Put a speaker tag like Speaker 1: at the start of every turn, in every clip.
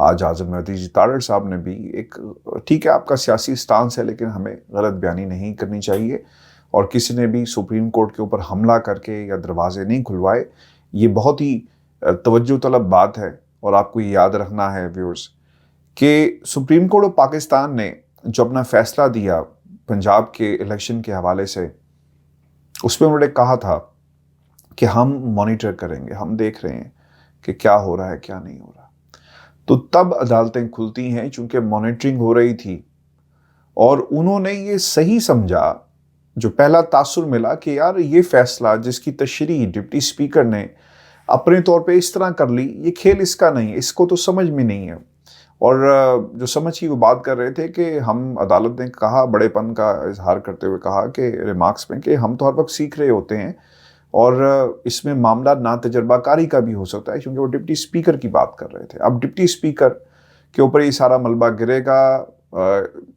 Speaker 1: آج اعظم مہدی جی تارڑ صاحب نے بھی ایک، ٹھیک ہے آپ کا سیاسی سٹانس ہے لیکن ہمیں غلط بیانی نہیں کرنی چاہیے، اور کسی نے بھی سپریم کورٹ کے اوپر حملہ کر کے یا دروازے نہیں کھلوائے. یہ بہت ہی توجہ طلب بات ہے، اور آپ کو یہ یاد رکھنا ہے ویورز کہ سپریم کورٹ آف پاکستان نے جو اپنا فیصلہ دیا پنجاب کے الیکشن کے حوالے سے، اس میں انہوں نے کہا تھا کہ ہم مانیٹر کریں گے، ہم دیکھ رہے ہیں کہ کیا ہو رہا ہے کیا نہیں ہو رہا. تو تب عدالتیں کھلتی ہیں چونکہ مانیٹرنگ ہو رہی تھی، اور انہوں نے یہ صحیح سمجھا، جو پہلا تاثر ملا کہ یار یہ فیصلہ جس کی تشریح ڈپٹی اسپیکر نے اپنے طور پہ اس طرح کر لی، یہ کھیل اس کا نہیں ہے، اس کو تو سمجھ میں نہیں ہے. اور جو سمجھ کی وہ بات کر رہے تھے کہ ہم، عدالت نے کہا، بڑے پن کا اظہار کرتے ہوئے کہا کہ ریمارکس میں کہ ہم تو ہر وقت سیکھ رہے ہوتے ہیں، اور اس میں معاملہ نا تجربہ کاری کا بھی ہو سکتا ہے، کیونکہ وہ ڈپٹی اسپیکر کی بات کر رہے تھے. اب ڈپٹی اسپیکر کے اوپر یہ سارا ملبہ گرے گا،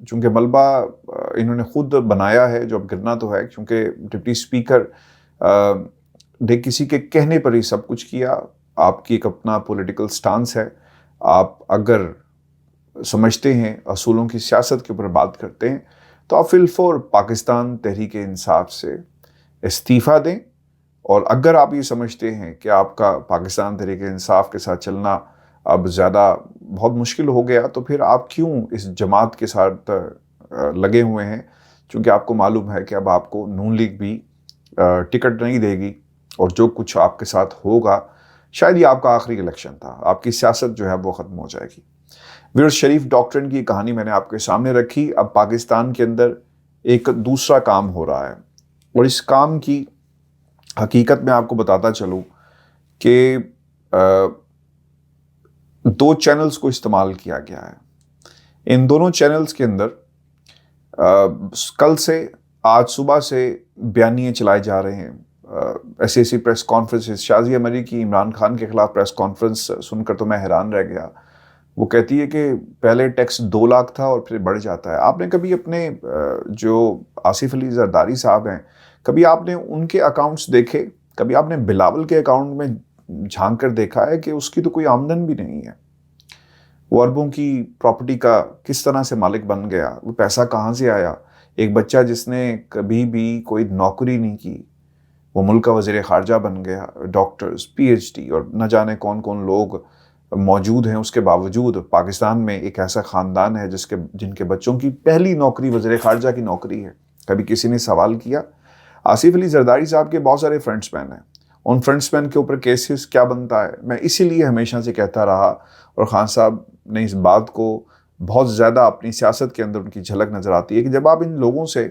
Speaker 1: چونکہ ملبہ انہوں نے خود بنایا ہے، جو اب گرنا تو ہے، کیونکہ ڈپٹی اسپیکر نے کسی کے کہنے پر ہی سب کچھ کیا. آپ کی ایک اپنا پولیٹیکل سٹانس ہے، آپ اگر سمجھتے ہیں اصولوں کی سیاست کے اوپر بات کرتے ہیں تو آپ فی الفور پاکستان تحریک انصاف سے استعفیٰ دیں، اور اگر آپ یہ سمجھتے ہیں کہ آپ کا پاکستان تحریک انصاف کے ساتھ چلنا اب زیادہ بہت مشکل ہو گیا، تو پھر آپ کیوں اس جماعت کے ساتھ لگے ہوئے ہیں، چونکہ آپ کو معلوم ہے کہ اب آپ کو نون لیگ بھی ٹکٹ نہیں دے گی، اور جو کچھ آپ کے ساتھ ہوگا شاید یہ آپ کا آخری الیکشن تھا، آپ کی سیاست جو ہے وہ ختم ہو جائے گی. ویورز، شریف ڈاکٹرن کی کہانی میں نے آپ کے سامنے رکھی. اب پاکستان کے اندر ایک دوسرا کام ہو رہا ہے، اور اس کام کی حقیقت میں آپ کو بتاتا چلوں کہ 2 چینلز کو استعمال کیا گیا ہے. ان دونوں چینلز کے اندر کل سے، آج صبح سے بیانیے چلائے جا رہے ہیں. ایسی پریس کانفرنس، شازیہ مری کی عمران خان کے خلاف پریس کانفرنس سن کر تو میں حیران رہ گیا. وہ کہتی ہے کہ پہلے ٹیکس 2 لاکھ تھا اور پھر بڑھ جاتا ہے. آپ نے کبھی اپنے جو آصف علی زرداری صاحب ہیں، کبھی آپ نے ان کے اکاؤنٹس دیکھے؟ کبھی آپ نے بلاول کے اکاؤنٹ میں جھانک کر دیکھا ہے کہ اس کی تو کوئی آمدن بھی نہیں ہے؟ وہ اربوں کی پراپرٹی کا کس طرح سے مالک بن گیا؟ وہ پیسہ کہاں سے آیا؟ ایک بچہ جس نے کبھی بھی کوئی نوکری نہیں کی، وہ ملک کا وزیر خارجہ بن گیا. ڈاکٹرز، پی ایچ ڈی، اور نہ جانے کون کون لوگ موجود ہیں. اس کے باوجود پاکستان میں ایک ایسا خاندان ہے جن کے بچوں کی پہلی نوکری وزیر خارجہ کی نوکری ہے. کبھی کسی نے سوال کیا؟ آصف علی زرداری صاحب کے بہت سارے فرینڈس مین ہیں، ان فرینڈس مین کے اوپر کیسز کیا بنتا ہے؟ میں اسی لیے ہمیشہ سے کہتا رہا، اور خان صاحب نے اس بات کو بہت زیادہ اپنی سیاست کے اندر ان کی جھلک نظر آتی ہے کہ جب آپ ان لوگوں سے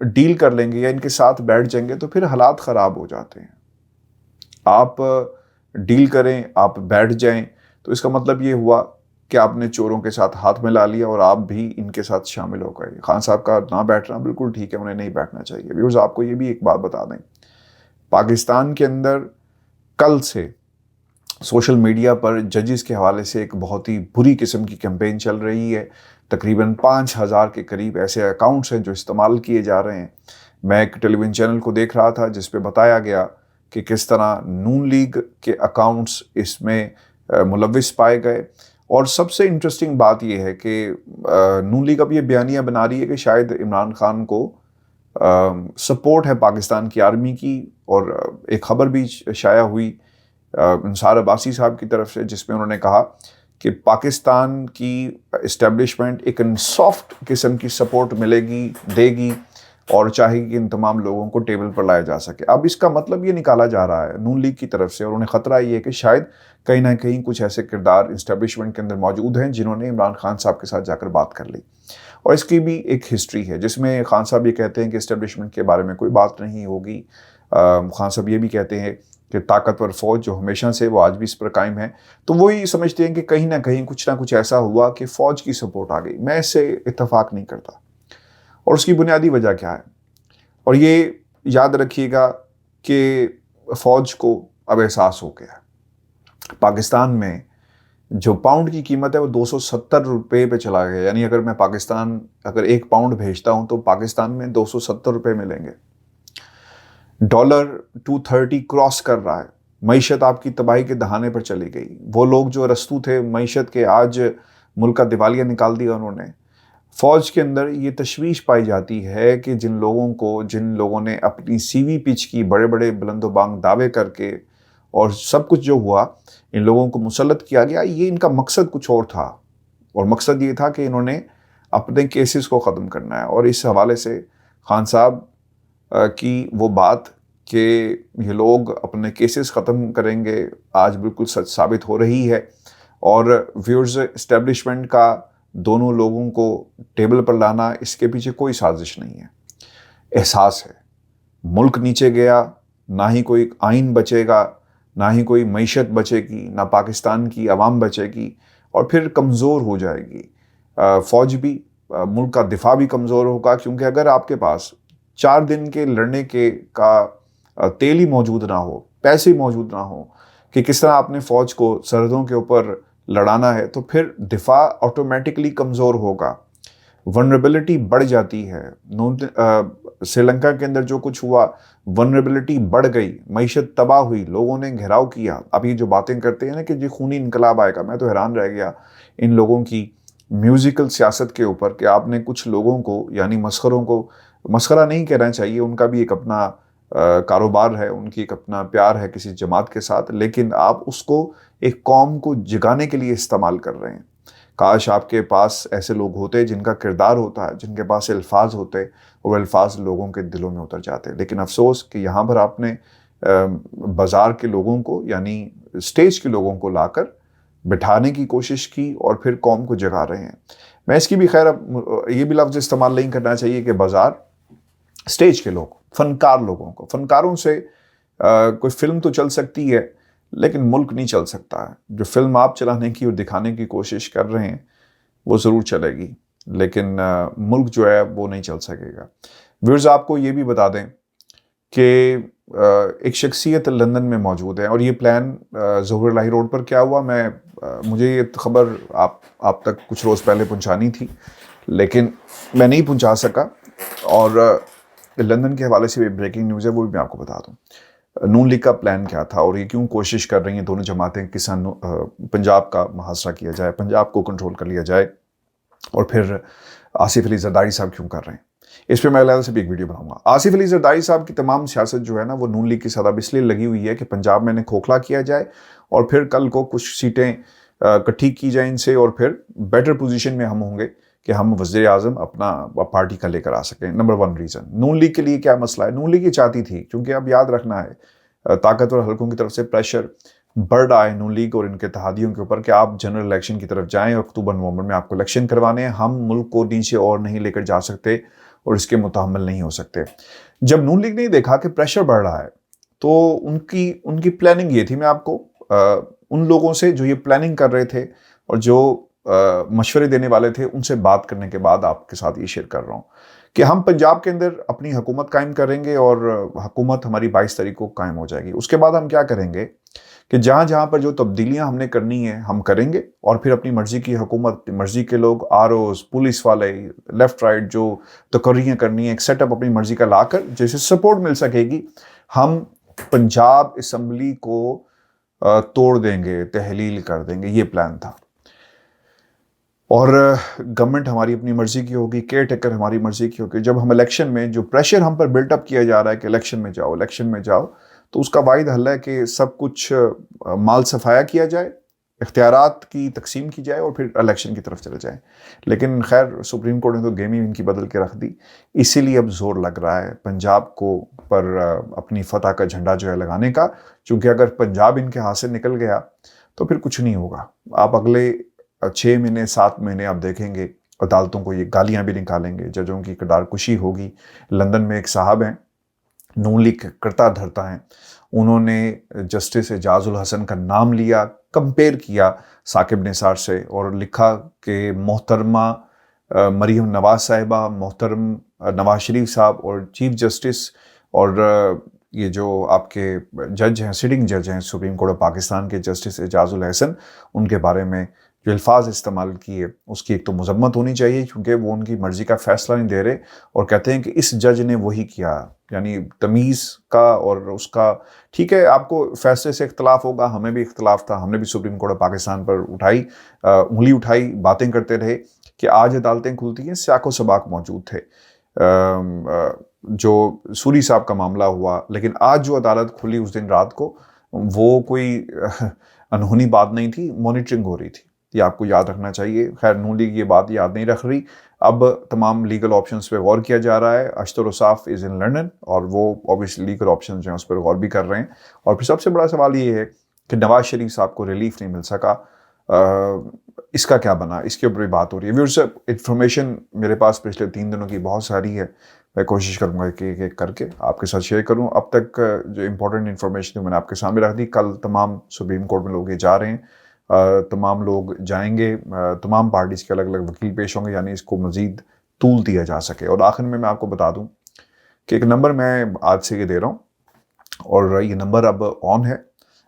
Speaker 1: ڈیل کر لیں گے یا ان کے ساتھ بیٹھ جائیں گے تو پھر حالات خراب ہو جاتے ہیں. آپ ڈیل کریں، آپ بیٹھ جائیں، تو اس کا مطلب یہ ہوا کہ آپ نے چوروں کے ساتھ ہاتھ ملا لیا اور آپ بھی ان کے ساتھ شامل ہو گئے. خان صاحب کا نہ بیٹھنا بالکل ٹھیک ہے، انہیں نہیں بیٹھنا چاہیے. ویورز، آپ کو یہ بھی ایک بات بتا دیں، پاکستان کے اندر کل سے سوشل میڈیا پر ججز کے حوالے سے ایک بہت ہی بری قسم کی کیمپین چل رہی ہے. تقریباً 5000 کے قریب ایسے اکاؤنٹس ہیں جو استعمال کیے جا رہے ہیں. میں ایک ٹیلی ویژن چینل کو دیکھ رہا تھا جس پہ بتایا گیا کہ کس طرح نون لیگ کے اکاؤنٹس اس میں ملوث پائے گئے. اور سب سے انٹرسٹنگ بات یہ ہے کہ نون لیگ اب یہ بیانیہ بنا رہی ہے کہ شاید عمران خان کو سپورٹ ہے پاکستان کی آرمی کی. اور ایک خبر بھی شائع ہوئی انصار عباسی صاحب کی طرف سے جس میں انہوں نے کہا کہ پاکستان کی اسٹیبلشمنٹ ایک سافٹ قسم کی سپورٹ ملے گی، دے گی، اور چاہے کہ ان تمام لوگوں کو ٹیبل پر لایا جا سکے. اب اس کا مطلب یہ نکالا جا رہا ہے نون لیگ کی طرف سے، اور انہیں خطرہ یہ ہے کہ شاید کہیں نہ کہیں کچھ ایسے کردار اسٹیبلشمنٹ کے اندر موجود ہیں جنہوں نے عمران خان صاحب کے ساتھ جا کر بات کر لی. اور اس کی بھی ایک ہسٹری ہے جس میں خان صاحب یہ کہتے ہیں کہ اسٹیبلشمنٹ کے بارے میں کوئی بات نہیں ہوگی. خان صاحب یہ بھی کہتے ہیں کہ طاقتور فوج جو ہمیشہ سے، وہ آج بھی اس پر قائم ہے. تو وہی سمجھتے ہیں کہ کہیں نہ کہیں کچھ نہ کچھ ایسا ہوا کہ فوج کی سپورٹ آ گئی. میں اس سے اتفاق نہیں کرتا. اور اس کی بنیادی وجہ کیا ہے؟ اور یہ یاد رکھیے گا کہ فوج کو اب احساس ہو گیا پاکستان میں جو پاؤنڈ کی قیمت ہے وہ 270 روپے پہ چلا گیا. یعنی اگر میں پاکستان اگر 1 پاؤنڈ بھیجتا ہوں تو پاکستان میں 270 روپے ملیں گے. ڈالر 230 کراس کر رہا ہے. معیشت آپ کی تباہی کے دہانے پر چلی گئی. وہ لوگ جو رستو تھے معیشت کے آج ملک کا دیوالیہ نکال دیا انہوں نے. فوج کے اندر یہ تشویش پائی جاتی ہے کہ جن لوگوں نے اپنی سی وی پچ کی بڑے بڑے بلند و بانگ دعوے کر کے اور سب کچھ جو ہوا ان لوگوں کو مسلط کیا گیا. یہ ان کا مقصد کچھ اور تھا اور مقصد یہ تھا کہ انہوں نے اپنے کیسز کو ختم کرنا ہے. اور اس حوالے سے خان صاحب کی وہ بات کہ یہ لوگ اپنے کیسز ختم کریں گے آج بالکل سچ ثابت ہو رہی ہے. اور ویورز اسٹیبلشمنٹ کا دونوں لوگوں کو ٹیبل پر لانا اس کے پیچھے کوئی سازش نہیں ہے, احساس ہے. ملک نیچے گیا, نہ ہی کوئی آئین بچے گا, نہ ہی کوئی معیشت بچے گی, نہ پاکستان کی عوام بچے گی, اور پھر کمزور ہو جائے گی فوج بھی, ملک کا دفاع بھی کمزور ہوگا. کیونکہ اگر آپ کے پاس 4 دن کے لڑنے کا تیل ہی موجود نہ ہو, پیسے ہی موجود نہ ہو کہ کس طرح آپ نے فوج کو سرحدوں کے اوپر لڑانا ہے, تو پھر دفاع آٹومیٹکلی کمزور ہوگا, ونریبلٹی بڑھ جاتی ہے. سری لنکا کے اندر جو کچھ ہوا ونریبلٹی بڑھ گئی, معیشت تباہ ہوئی, لوگوں نے گھیراؤ کیا. اب یہ جو باتیں کرتے ہیں نا کہ جی خونی انقلاب آئے گا, میں تو حیران رہ گیا ان لوگوں کی میوزیکل سیاست کے اوپر کہ آپ نے کچھ لوگوں کو, یعنی مسخروں کو, مسخرہ نہیں کہنا چاہیے, ان کا بھی ایک اپنا کاروبار ہے, ان کی ایک اپنا پیار ہے کسی جماعت کے ساتھ, لیکن آپ اس کو ایک قوم کو جگانے کے لیے استعمال کر رہے ہیں. کاش آپ کے پاس ایسے لوگ ہوتے جن کا کردار ہوتا ہے, جن کے پاس الفاظ ہوتے اور الفاظ لوگوں کے دلوں میں اتر جاتے. لیکن افسوس کہ یہاں پر آپ نے بازار کے لوگوں کو, یعنی اسٹیج کے لوگوں کو لا کر بٹھانے کی کوشش کی اور پھر قوم کو جگا رہے ہیں. میں اس کی بھی خیر اب یہ بھی لفظ استعمال نہیں کرنا چاہیے کہ بازار, اسٹیج کے لوگ, فنکار لوگوں کو, فنکاروں سے کوئی فلم تو چل سکتی ہے لیکن ملک نہیں چل سکتا ہے. جو فلم آپ چلانے کی اور دکھانے کی کوشش کر رہے ہیں وہ ضرور چلے گی, لیکن ملک جو ہے وہ نہیں چل سکے گا. ویورز آپ کو یہ بھی بتا دیں کہ ایک شخصیت لندن میں موجود ہے, اور یہ پلان ظہور الہی روڈ پر کیا ہوا, مجھے یہ خبر آپ تک کچھ روز پہلے پہنچانی تھی لیکن میں نہیں پہنچا سکا. اور لندن کے حوالے سے بھی بریکنگ نیوز ہے, وہ بھی میں آپ کو بتا دوں. نون لیگ کا پلان کیا تھا اور یہ کیوں کوشش کر رہی ہیں دونوں جماعتیں کہ پنجاب کا محاصرہ کیا جائے, پنجاب کو کنٹرول کر لیا جائے, اور پھر آصف علی زرداری صاحب کیوں کر رہے ہیں. اس پہ میں علیحدہ سے بھی ایک ویڈیو بناؤں گا. آصف علی زرداری صاحب کی تمام سیاست جو ہے نا وہ نون لیگ کی سطح پہ اس لیے لگی ہوئی ہے کہ پنجاب میں انہیں کھوکھلا کیا جائے اور پھر کل کو کچھ سیٹیں اکٹھی کی جائیں ان سے, اور پھر بیٹر پوزیشن میں ہم ہوں گے کہ ہم وزیر اعظم اپنا پارٹی کا لے کر آ سکیں. Number 1 reason. نون لیگ کے لیے کیا مسئلہ ہے, نون لیگ یہ چاہتی تھی, کیونکہ اب یاد رکھنا ہے طاقتور حلقوں کی طرف سے پریشر بڑھ رہا ہے نون لیگ اور ان کے اتحادیوں کے اوپر کہ آپ جنرل الیکشن کی طرف جائیں, اکتوبر نومبر میں آپ کو الیکشن کروانے ہیں, ہم ملک کو نیچے اور نہیں لے کر جا سکتے اور اس کے متحمل نہیں ہو سکتے. جب نون لیگ نے دیکھا کہ پریشر بڑھ رہا ہے تو ان کی پلاننگ یہ تھی, میں آپ کو ان لوگوں سے جو یہ پلاننگ کر رہے تھے اور جو مشورے دینے والے تھے ان سے بات کرنے کے بعد آپ کے ساتھ یہ شیئر کر رہا ہوں کہ ہم پنجاب کے اندر اپنی حکومت قائم کریں گے اور حکومت ہماری 22 تاریخ کو قائم ہو جائے گی. اس کے بعد ہم کیا کریں گے کہ جہاں پر جو تبدیلیاں ہم نے کرنی ہیں ہم کریں گے, اور پھر اپنی مرضی کی حکومت, مرضی کے لوگ, ROs, پولیس والے, لیفٹ رائٹ جو تقرریاں کرنی ہیں, ایک سیٹ اپ اپنی مرضی کا لا کر جیسے سپورٹ مل سکے گی ہم پنجاب اسمبلی کو توڑ دیں گے, تحلیل کر دیں گے. یہ پلان تھا. اور گورنمنٹ ہماری اپنی مرضی کی ہوگی, کیئر ٹیکر ہماری مرضی کی ہوگی. جب ہم الیکشن میں جو پریشر ہم پر بلٹ اپ کیا جا رہا ہے کہ الیکشن میں جاؤ, تو اس کا واحد حل ہے کہ سب کچھ مال صفایا کیا جائے, اختیارات کی تقسیم کی جائے اور پھر الیکشن کی طرف چلے جائیں. لیکن خیر سپریم کورٹ نے تو گیم ہی ان کی بدل کے رکھ دی. اسی لیے اب زور لگ رہا ہے پنجاب کو پر اپنی فتح کا جھنڈا جو ہے لگانے کا, چونکہ اگر پنجاب ان کے ہاتھ سے نکل گیا تو پھر کچھ نہیں ہوگا. آپ اگلے 6 مہینے 7 مہینے آپ دیکھیں گے عدالتوں کو یہ گالیاں بھی نکالیں گے, ججوں کی کردار کشی ہوگی. لندن میں ایک صاحب ہیں, نون لیگ کرتا دھرتا ہیں, انہوں نے جسٹس اعجاز الحسن کا نام لیا, کمپیئر کیا ثاقب نثار سے اور لکھا کہ محترمہ مریم نواز صاحبہ, محترم نواز شریف صاحب اور چیف جسٹس اور یہ جو آپ کے جج ہیں, سٹنگ جج ہیں سپریم کورٹ آف پاکستان کے جسٹس اعجاز الحسن, ان کے بارے میں جو الفاظ استعمال کیے اس کی ایک تو مذمت ہونی چاہیے، کیونکہ وہ ان کی مرضی کا فیصلہ نہیں دے رہے اور کہتے ہیں کہ اس جج نے وہی کیا، یعنی تمیز کا اور اس کا، ٹھیک ہے آپ کو فیصلے سے اختلاف ہوگا، ہمیں بھی اختلاف تھا، ہم نے بھی سپریم کورٹ آف پاکستان پر انگلی اٹھائی، باتیں کرتے رہے کہ آج عدالتیں کھلتی ہیں، سیاق و سباق موجود تھے، جو سوری صاحب کا معاملہ ہوا، لیکن آج جو عدالت کھلی اس دن رات کو وہ کوئی انہونی بات نہیں تھی، مانیٹرنگ ہو رہی تھی، یہ آپ کو یاد رکھنا چاہیے۔ خیر نون لیگ یہ بات یاد نہیں رکھ رہی، اب تمام لیگل آپشنز پہ غور کیا جا رہا ہے۔ اشتر وصاف از ان لنڈن اور وہ اوبیسلی لیگل آپشنز ہیں اس پر غور بھی کر رہے ہیں، اور پھر سب سے بڑا سوال یہ ہے کہ نواز شریف صاحب کو ریلیف نہیں مل سکا، اس کا کیا بنا، اس کے اوپر بھی بات ہو رہی ہے۔ ویورز انفارمیشن میرے پاس پچھلے 3 دنوں کی بہت ساری ہے، میں کوشش کروں گا کہ ایک کر کے آپ کے ساتھ شیئر کروں۔ اب تک جو امپورٹنٹ انفارمیشن ہے میں نے آپ کے سامنے رکھ دی۔ کل تمام سپریم کورٹ میں لوگ یہ جا رہے ہیں، تمام لوگ جائیں گے، تمام پارٹیز کے الگ الگ وکیل پیش ہوں گے، یعنی اس کو مزید طول دیا جا سکے۔ اور آخر میں آپ کو بتا دوں کہ ایک نمبر میں آج سے یہ دے رہا ہوں، اور یہ نمبر اب آن ہے،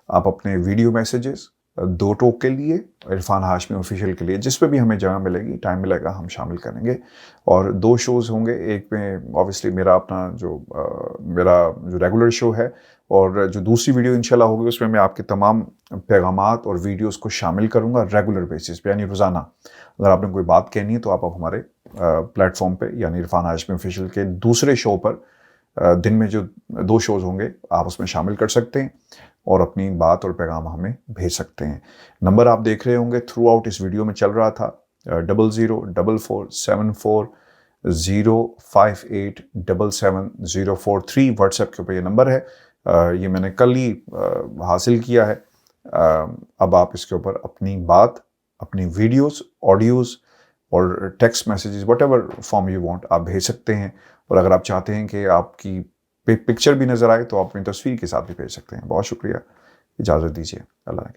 Speaker 1: آپ اپنے ویڈیو میسیجز 2 ٹوک کے لیے، عرفان ہاشمی آفیشیل کے لیے، جس پہ بھی ہمیں جگہ ملے گی، ٹائم ملے گا، ہم شامل کریں گے۔ اور 2 شوز ہوں گے، ایک میں اوبیسلی میرا اپنا جو ریگولر شو ہے، اور جو دوسری ویڈیو انشاءاللہ ہوگی اس میں آپ کے تمام پیغامات اور ویڈیوز کو شامل کروں گا ریگولر بیسس پہ، یعنی روزانہ۔ اگر آپ نے کوئی بات کہنی ہے تو آپ ہمارے پلیٹ فارم پہ، یعنی عرفان ہاشمی آفیشیل کے دوسرے شو پر، دن میں جو 2 شوز ہوں گے آپ اس میں شامل کر سکتے ہیں اور اپنی بات اور پیغام ہمیں بھیج سکتے ہیں۔ نمبر آپ دیکھ رہے ہوں گے، تھرو آؤٹ اس ویڈیو میں چل رہا تھا، 004474078043 واٹس ایپ کے اوپر یہ نمبر ہے، یہ میں نے کل ہی حاصل کیا ہے۔ اب آپ اس کے اوپر اپنی بات، اپنی ویڈیوز، آڈیوز اور text messages what ever form you want آپ بھیج سکتے ہیں، اور اگر آپ چاہتے ہیں کہ آپ کی پکچر بھی نظر آئے تو آپ اپنی تصویر کے ساتھ بھی بھیج سکتے ہیں۔ بہت شکریہ، اجازت دیجیے، اللہ نے